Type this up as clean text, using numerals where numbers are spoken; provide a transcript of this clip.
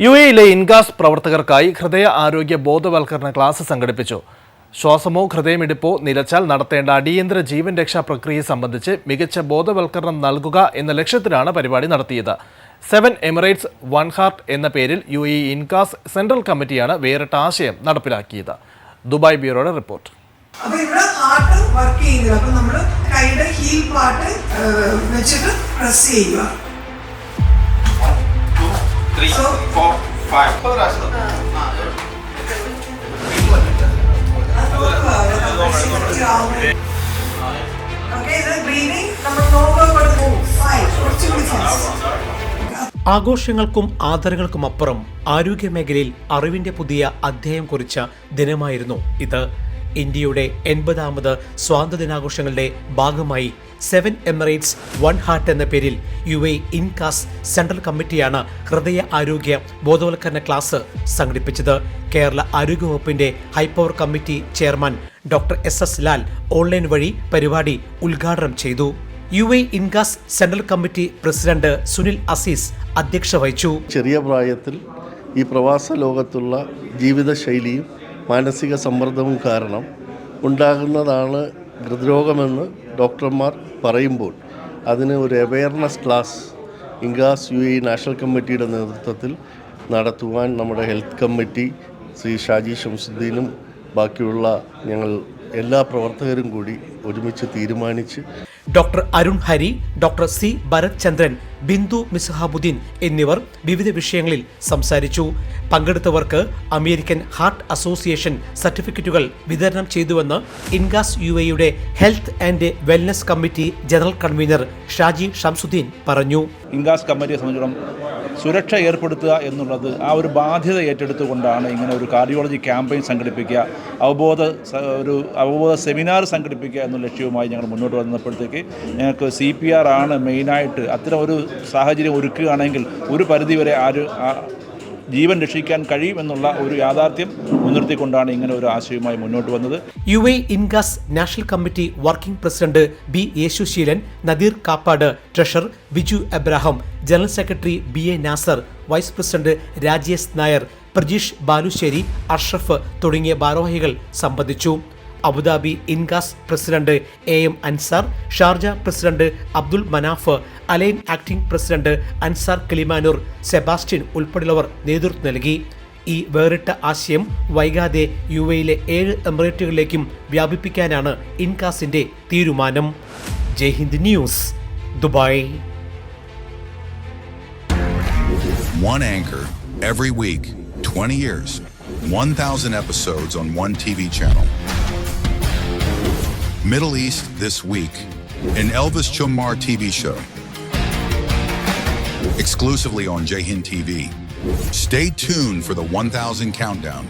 യുഎഇയിലെ ഇൻഗാസ് പ്രവർത്തകർക്കായി ഹൃദയ ആരോഗ്യ ബോധവൽക്കരണ ക്ലാസ് സംഘടിപ്പിച്ചു. ശ്വാസമോ ഹൃദയമിടിപ്പോ നിലച്ചാൽ നടത്തേണ്ട അടിയന്തര ജീവൻ രക്ഷാ പ്രക്രിയ സംബന്ധിച്ച് മികച്ച ബോധവൽക്കരണം നൽകുക എന്ന ലക്ഷ്യത്തിലാണ് പരിപാടി നടത്തിയത്. 7 എമിറേറ്റ്സ് 1 ഹാർട്ട് എന്ന പേരിൽ യുഎഇ ഇൻഗാസ് സെൻട്രൽ കമ്മിറ്റിയാണ് വേറിട്ട ആശയം നടപ്പിലാക്കിയത്. ദുബായ് ബ്യൂറോയുടെ റിപ്പോർട്ട്. അപ്പോൾ ഇവിടെ ഹാർട്ട് വർക്ക് ചെയ്യുന്നില്ല. അപ്പോൾ നമ്മൾ കൈയുടെ ഹീൽ പാർട്ട് വെച്ചിട്ട് പ്രസ് ചെയ്യുക. 3, 4, 5. ആഘോഷങ്ങൾക്കും ആദരങ്ങൾക്കുമപ്പുറം ആരോഗ്യമേഖലയിൽ അറിവിന്റെ പുതിയ അധ്യായം കുറിച്ച ദിനമായിരുന്നു ഇത്. ഇന്ത്യയുടെ 80ാമത് സ്വാതന്ത്ര്യദിനാഘോഷങ്ങളുടെ ഭാഗമായി 7 എമിറേറ്റ്സ് 1 ഹാർട്ട് എന്ന പേരിൽ യുഎഇ ഇൻകാസ് സെൻട്രൽ കമ്മിറ്റിയാണ് ഹൃദയ ആരോഗ്യ ബോധവൽക്കരണ ക്ലാസ് സംഘടിപ്പിച്ചത്. കേരള ആരോഗ്യവകുപ്പിന്റെ high power committee chairman doctor SS Lal online വഴി പരിപാടി ഉദ്ഘാടനം ചെയ്തു. UAE Incas central committee president Sunil Aziz അധ്യക്ഷത വഹിച്ചു. ചെറിയ പ്രായത്തിൽ ഈ പ്രവാസ ലോകത്തുള്ള ജീവിതശൈലിയും മാനസിക സമ്മർദ്ദവും കാരണം ഉണ്ടാകുന്നതാണ് ഹൃദ്രോഗമെന്ന് ഡോക്ടർമാർ പറയുമ്പോൾ അതിന് ഒരു awareness class INCAS UAE national കമ്മിറ്റിയുടെ നേതൃത്വത്തിൽ നടത്തുവാൻ നമ്മുടെ ഹെൽത്ത് കമ്മിറ്റി ശ്രീ ഷാജി ഷംസുദ്ദീനും ബാക്കിയുള്ള ഞങ്ങൾ എല്ലാ പ്രവർത്തകരും കൂടി ഒരുമിച്ച് തീരുമാനിച്ച് doctor Arun Hari, doctor C Bharath Chandran, Bindu Mishabuddin എന്നിവർ വിവിധ വിഷയങ്ങളിൽ സംസാരിച്ചു. പങ്കെടുത്തവർക്ക് അമേരിക്കൻ ഹാർട്ട് അസോസിയേഷൻ സർട്ടിഫിക്കറ്റുകൾ വിതരണം ചെയ്തുവെന്ന് ഇൻഗാസ് യുഎഇയുടെ health and wellness committee general convener Shaji Shamsuddin പറഞ്ഞു. ഇൻഗാസ് കമ്മിറ്റിയെ സംബന്ധിച്ചിടത്തോളം സുരക്ഷ ഏർപ്പെടുത്തുക എന്നുള്ളത് ആ ഒരു ബാധ്യത ഏറ്റെടുത്തുകൊണ്ടാണ് ഇങ്ങനെ ഒരു കാർഡിയോളജി ക്യാമ്പയിൻ സംഘടിപ്പിക്കുക, അവബോധ സെമിനാർ സംഘടിപ്പിക്കുക എന്ന ലക്ഷ്യവുമായി ഞങ്ങൾ മുന്നോട്ട് വന്നപ്പോഴത്തേക്ക് ഞങ്ങൾക്ക് CPR ആണ് മെയിനായിട്ട്. അത്തരം ഒരു സാഹചര്യം ഒരുക്കുകയാണെങ്കിൽ ഒരു പരിധിവരെ ജീവൻ രക്ഷിക്കാൻ കഴിയുമെന്നുള്ള ഒരു യാഥാർത്ഥ്യം മുൻനിർത്തിക്കൊണ്ടാണ് ഇങ്ങനെ ഒരു ആശയവുമായി മുന്നോട്ട് വന്നത്. UAE INCAS national committee working president B Yesusheelan, Nadeer Kappad, treasurer Biju Ebrahim, general secretary BA Nasar, vice president Rajesh Nair, Prajeesh Balussery, Ashraf തുടങ്ങിയ ഭാരവാഹികൾ സംബന്ധിച്ചു. Abu Dhabi INCAS president AM Ansar, Sharjah president Abdul Manaf, Al Ain acting president Ansar Kilimanoor, Sebastian ഉൾപ്പെടെയുള്ളവർ നേതൃത്വം നൽകി. ഈ വേറിട്ട ആശയം വൈകാതെ യുഎഇയിലെ 7 എമിറേറ്റുകളിലേക്കും വ്യാപിപ്പിക്കാനാണ് ഇൻകാസിന്റെ തീരുമാനം. Jaihind news, Dubai. One anchor every week, 20 years, 1,000 episodes on one TV channel. Middle East This Week, an Elvis Chummar TV show. Exclusively on Jayhind TV. Stay tuned for the 1,000 countdown.